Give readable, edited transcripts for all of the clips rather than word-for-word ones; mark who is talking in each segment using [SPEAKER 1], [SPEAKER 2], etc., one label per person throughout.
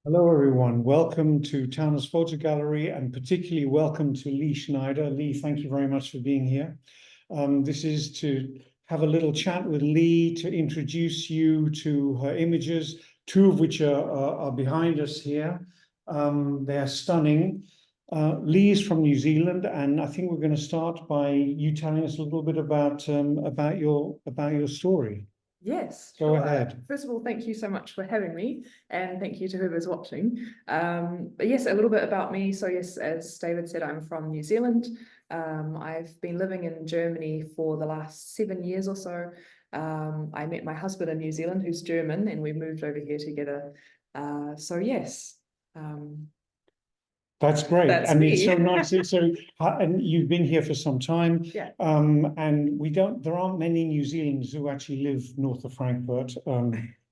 [SPEAKER 1] Hello, everyone. Welcome to Taunus Foto Gallery, and particularly welcome to Leigh Schneider. Leigh, thank you very much for being here. This is to have a little chat with Leigh to introduce you to her images, two of which are behind us here. They're stunning. Leigh is from New Zealand, and I think we're going to start by you telling us a little bit about your story.
[SPEAKER 2] Yes,
[SPEAKER 1] Go
[SPEAKER 2] sure.
[SPEAKER 1] ahead.
[SPEAKER 2] First of all, thank you so much for having me, and thank you to whoever's watching. But yes, a little bit about me. So yes, as David said, I'm from New Zealand. I've been living in Germany for the last 7 years or so. I met my husband in New Zealand, who's German, and we moved over here together. So yes.
[SPEAKER 1] That's great.
[SPEAKER 2] That's
[SPEAKER 1] and
[SPEAKER 2] me.
[SPEAKER 1] It's so nice. And you've been here for some time.
[SPEAKER 2] Yeah.
[SPEAKER 1] And there aren't many New Zealanders who actually live north of Frankfurt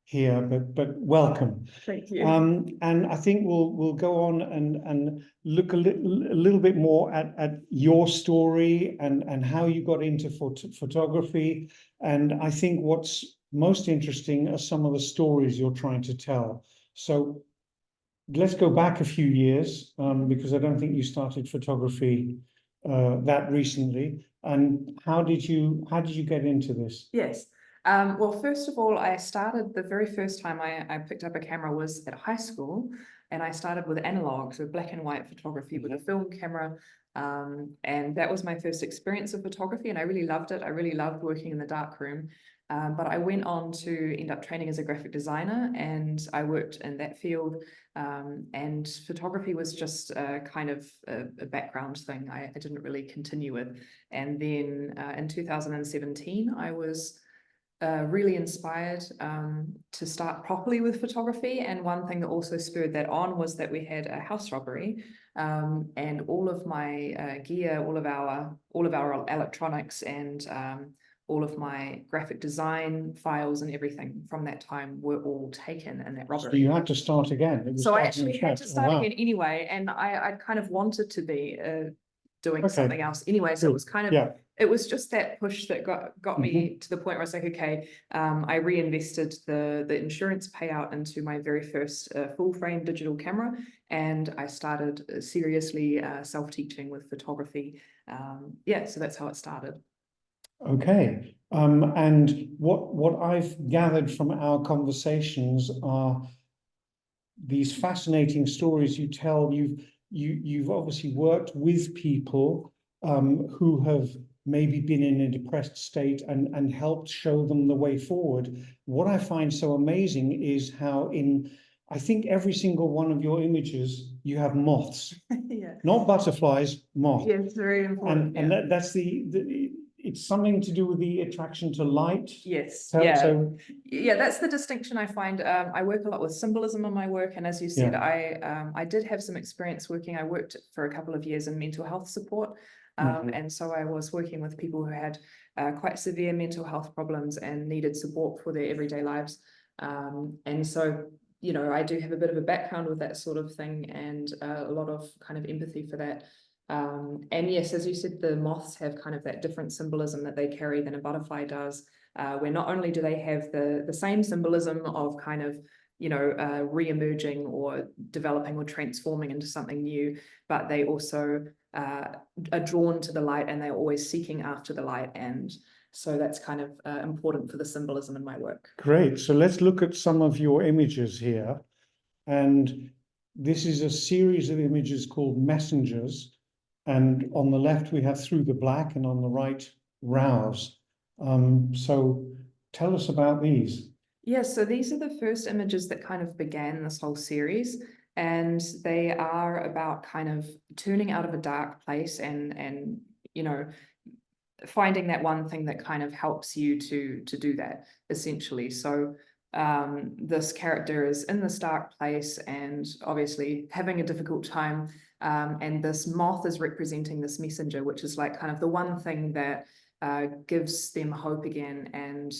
[SPEAKER 1] here, but welcome.
[SPEAKER 2] Thank you.
[SPEAKER 1] And I think we'll go on and look a little bit more at your story and how you got into photography. And I think what's most interesting are some of the stories you're trying to tell. So let's go back a few years, because I don't think you started photography that recently. And how did you get into this?
[SPEAKER 2] Yes. Well, first of all, I started the very first time I picked up a camera was at high school, and I started with analog, so black and white photography with a film camera. And that was my first experience of photography, and I really loved it. I really loved working in the darkroom. But I went on to end up training as a graphic designer, and I worked in that field. And photography was just kind of a background thing I didn't really continue with. And then in 2017, I was really inspired to start properly with photography. And one thing that also spurred that on was that we had a house robbery, and all of my gear, all of our electronics, and all of my graphic design files and everything from that time were all taken in that robbery.
[SPEAKER 1] So you had to start again.
[SPEAKER 2] So I actually had to start again anyway, and I kind of wanted to be doing something else anyway. So it was kind of, it was just that push that got me to the point where I was like, okay, I reinvested the insurance payout into my very first full frame digital camera, and I started seriously self-teaching with photography. So that's how it started.
[SPEAKER 1] Okay. And what I've gathered from our conversations are these fascinating stories you tell. You've obviously worked with people who have maybe been in a depressed state and helped show them the way forward. What I find so amazing is how I think every single one of your images, you have moths.
[SPEAKER 2] Yeah.
[SPEAKER 1] Not butterflies, moths.
[SPEAKER 2] Yeah, it's very important.
[SPEAKER 1] And that's it's something to do with the attraction to light.
[SPEAKER 2] Yes.
[SPEAKER 1] So
[SPEAKER 2] that's the distinction I find. I work a lot with symbolism in my work, and as you said, I did have some experience working. I worked for a couple of years in mental health support, and so I was working with people who had quite severe mental health problems and needed support for their everyday lives. And so, you know, I do have a bit of a background with that sort of thing, and a lot of kind of empathy for that. And yes, as you said, the moths have kind of that different symbolism that they carry than a butterfly does, where not only do they have the same symbolism of kind of, you know, re-emerging or developing or transforming into something new, but they also are drawn to the light, and they're always seeking after the light. And so that's kind of important for the symbolism in my work.
[SPEAKER 1] Great. So let's look at some of your images here. And this is a series of images called Messengers. And on the left, we have Through the Black, and on the right, Rouse. So tell us about these.
[SPEAKER 2] Yes, so these are the first images that kind of began this whole series, and they are about kind of turning out of a dark place and you know, finding that one thing that kind of helps you to do that, essentially. So this character is in this dark place and obviously having a difficult time, and this moth is representing this messenger, which is like kind of the one thing that gives them hope again. And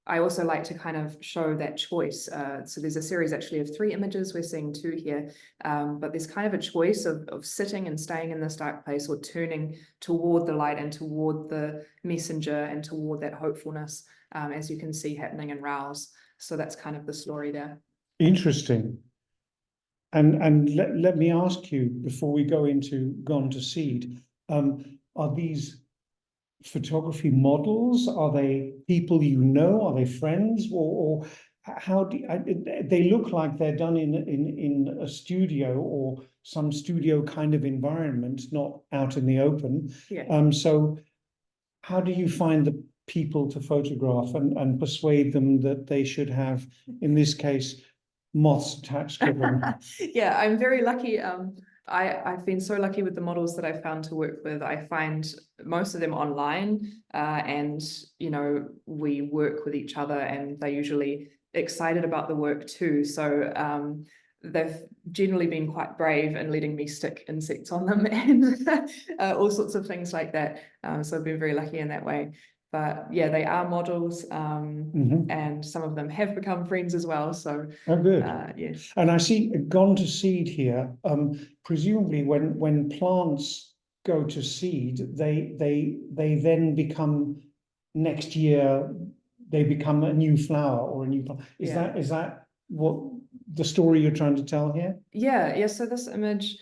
[SPEAKER 2] I also like to kind of show that choice. So there's a series actually of 3 images. We're seeing 2 here, but there's kind of a choice of sitting and staying in this dark place, or turning toward the light and toward the messenger and toward that hopefulness, as you can see happening in Rouse. So that's kind of the story there.
[SPEAKER 1] Interesting. And let me ask you before we go into Gone to Seed, are these photography models? Are they people you know? Are they friends? Or how do they look like they're done in a studio or some studio kind of environment, not out in the open?
[SPEAKER 2] Yeah.
[SPEAKER 1] So how do you find the people to photograph and persuade them that they should have, in this case, moths attached to them?
[SPEAKER 2] Yeah, I'm very lucky. I've been so lucky with the models that I've found to work with. I find most of them online, and we work with each other, and they're usually excited about the work too. So they've generally been quite brave in letting me stick insects on them and all sorts of things like that. So I've been very lucky in that way. But yeah, they are models, and some of them have become friends as well. So
[SPEAKER 1] Oh, good.
[SPEAKER 2] yes.
[SPEAKER 1] And I see Gone to Seed here. Presumably, when plants go to seed, they then become next year. They become a new flower or a new plant. Is that what the story you're trying to tell here?
[SPEAKER 2] Yeah. So this image,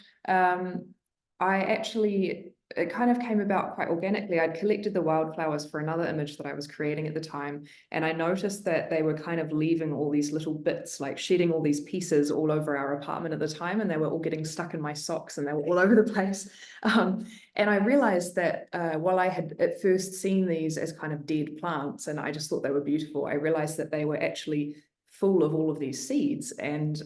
[SPEAKER 2] it kind of came about quite organically. I'd collected the wildflowers for another image that I was creating at the time, and I noticed that they were kind of leaving all these little bits, like shedding all these pieces all over our apartment at the time, and they were all getting stuck in my socks and they were all over the place. And I realized that while I had at first seen these as kind of dead plants, and I just thought they were beautiful, I realized that they were actually full of all of these seeds. And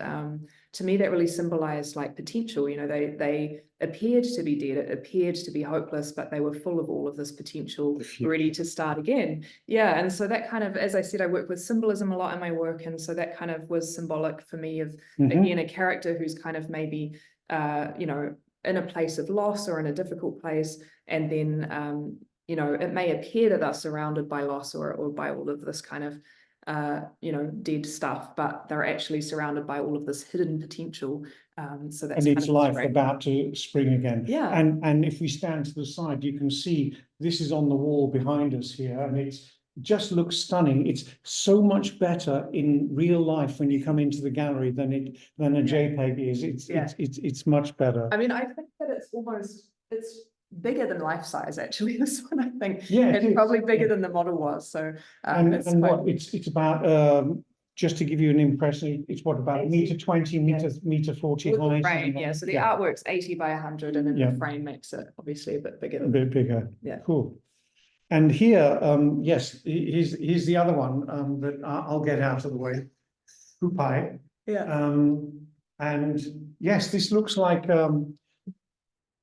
[SPEAKER 2] to me, that really symbolized like potential. They appeared to be dead, it appeared to be hopeless, but they were full of all of this potential, ready to start again. Yeah. And so that kind of, as I said, I work with symbolism a lot in my work. And so that kind of was symbolic for me of, again, a character who's kind of maybe, in a place of loss or in a difficult place. And then, it may appear that they're surrounded by loss or by all of this kind of dead stuff, but they're actually surrounded by all of this hidden potential. So that's
[SPEAKER 1] and it's life
[SPEAKER 2] great.
[SPEAKER 1] about to spring again.
[SPEAKER 2] Yeah.
[SPEAKER 1] And if we stand to the side, you can see this is on the wall behind us here, and it just looks stunning. It's so much better in real life when you come into the gallery than a JPEG is. It's much better.
[SPEAKER 2] I mean, I think that it's bigger than life size, actually. This one, I think, it's probably bigger than the model was. So
[SPEAKER 1] it's about just to give you an impression, it's what, about 1.20 meters, 1.40 high.
[SPEAKER 2] Frame, yeah. So the artwork's 80 by 100, and then the frame makes it obviously a bit bigger.
[SPEAKER 1] A bit bigger.
[SPEAKER 2] Yeah.
[SPEAKER 1] Cool. And here, yes, here's the other one that I'll get out of the way. Pupai.
[SPEAKER 2] Yeah.
[SPEAKER 1] And yes, this looks like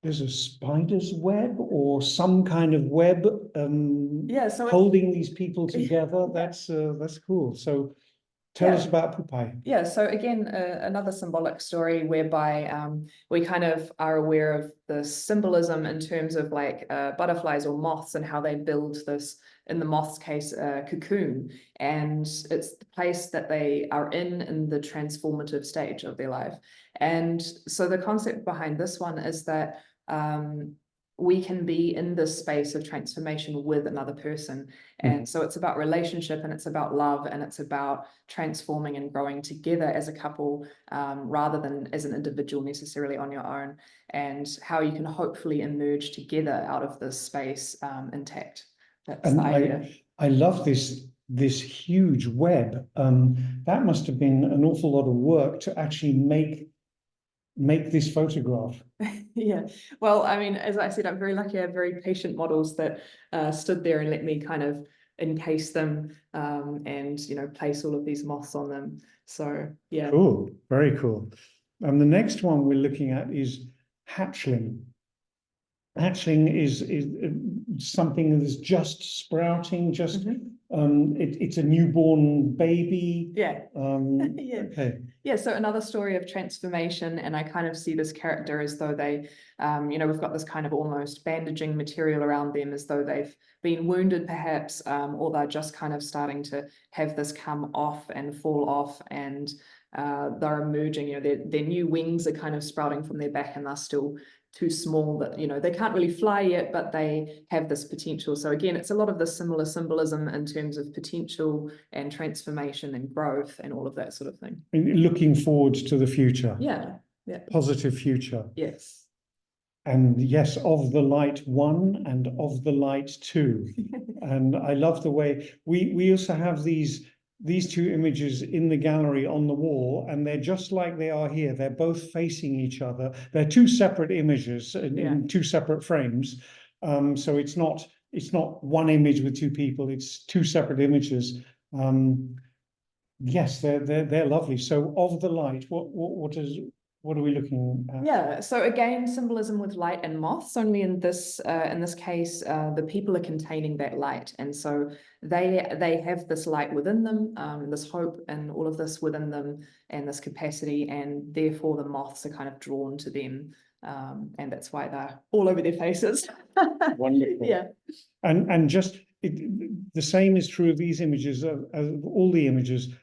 [SPEAKER 1] there's a spider's web or some kind of web
[SPEAKER 2] So
[SPEAKER 1] holding these people together. That's cool. So tell us about Pupai.
[SPEAKER 2] Yeah, so again, another symbolic story whereby we kind of are aware of the symbolism in terms of like butterflies or moths and how they build this, in the moth's case, cocoon. And it's the place that they are in the transformative stage of their life. And so the concept behind this one is that we can be in this space of transformation with another person. And so it's about relationship, and it's about love, and it's about transforming and growing together as a couple, rather than as an individual necessarily on your own, and how you can hopefully emerge together out of this space intact. That's the idea.
[SPEAKER 1] I love this huge web. That must have been an awful lot of work to actually make this photograph.
[SPEAKER 2] Yeah, well, I mean, as I said, I'm very lucky. I have very patient models that stood there and let me kind of encase them, and place all of these moths on them. So yeah.
[SPEAKER 1] Cool, very cool. And the next one we're looking at is hatchling. Hatchling is something that's just sprouting, just it's a newborn baby.
[SPEAKER 2] Yeah.
[SPEAKER 1] Yeah. Okay.
[SPEAKER 2] Yeah, so another story of transformation, and I kind of see this character as though they, we've got this kind of almost bandaging material around them, as though they've been wounded perhaps, or they're just kind of starting to have this come off and fall off, and they're emerging, their new wings are kind of sprouting from their back, and they're still too small that they can't really fly yet, but they have this potential. So again, it's a lot of the similar symbolism in terms of potential and transformation and growth and all of that sort of thing.
[SPEAKER 1] Looking forward to the future.
[SPEAKER 2] Yeah. Yeah.
[SPEAKER 1] positive future.
[SPEAKER 2] Yes.
[SPEAKER 1] And yes, of the light 1 and of the light 2. And I love the way we also have these 2 images in the gallery on the wall, and they're just like they are here. They're both facing each other. They're 2 separate images in 2 separate frames. So it's not one image with 2 people. It's 2 separate images. Yes, they're lovely. So of the light, what are we looking at?
[SPEAKER 2] Yeah, so again, symbolism with light and moths, only in this case, the people are containing that light. And so they have this light within them, this hope and all of this within them, and this capacity, and therefore the moths are kind of drawn to them. And that's why they're all over their faces.
[SPEAKER 1] Wonderful.
[SPEAKER 2] Yeah.
[SPEAKER 1] And just the same is true of these images, of all the images.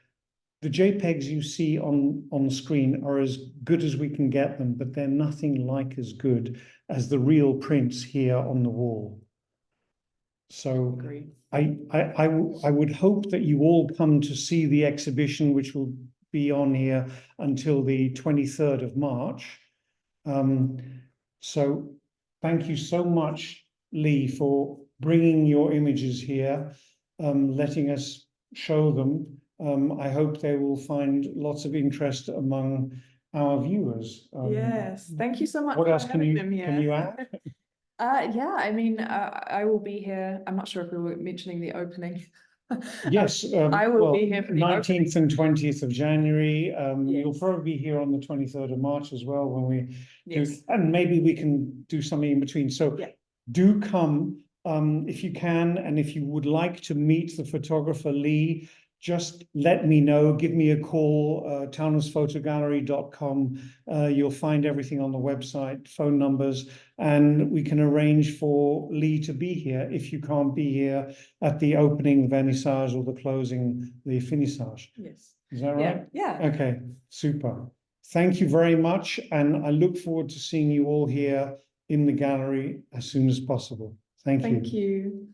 [SPEAKER 1] The JPEGs you see on screen are as good as we can get them, but they're nothing like as good as the real prints here on the wall. So I would hope that you all come to see the exhibition, which will be on here until the 23rd of March. So thank you so much, Leigh, for bringing your images here, letting us show them. I hope they will find lots of interest among our viewers.
[SPEAKER 2] Yes, thank you so much.
[SPEAKER 1] What
[SPEAKER 2] for
[SPEAKER 1] else can
[SPEAKER 2] having
[SPEAKER 1] you
[SPEAKER 2] them here.
[SPEAKER 1] can you add?
[SPEAKER 2] Yeah, I mean, I will be here. I'm not sure if we were mentioning the opening.
[SPEAKER 1] Yes,
[SPEAKER 2] I will
[SPEAKER 1] well,
[SPEAKER 2] be here for the
[SPEAKER 1] 19th and 20th of January. You'll
[SPEAKER 2] Yes.
[SPEAKER 1] probably be here on the 23rd of March as well when we do,
[SPEAKER 2] Yes.
[SPEAKER 1] and maybe we can do something in between. So
[SPEAKER 2] Yeah.
[SPEAKER 1] do come if you can, and if you would like to meet the photographer Leigh, just let me know. Give me a call, taunusfotogallery.com. You'll find everything on the website, phone numbers, and we can arrange for Leigh to be here if you can't be here at the opening vernissage or the closing, the finissage.
[SPEAKER 2] Yes.
[SPEAKER 1] Is that right?
[SPEAKER 2] Yeah.
[SPEAKER 1] Okay, super. Thank you very much, and I look forward to seeing you all here in the gallery as soon as possible. Thank you.
[SPEAKER 2] Thank you.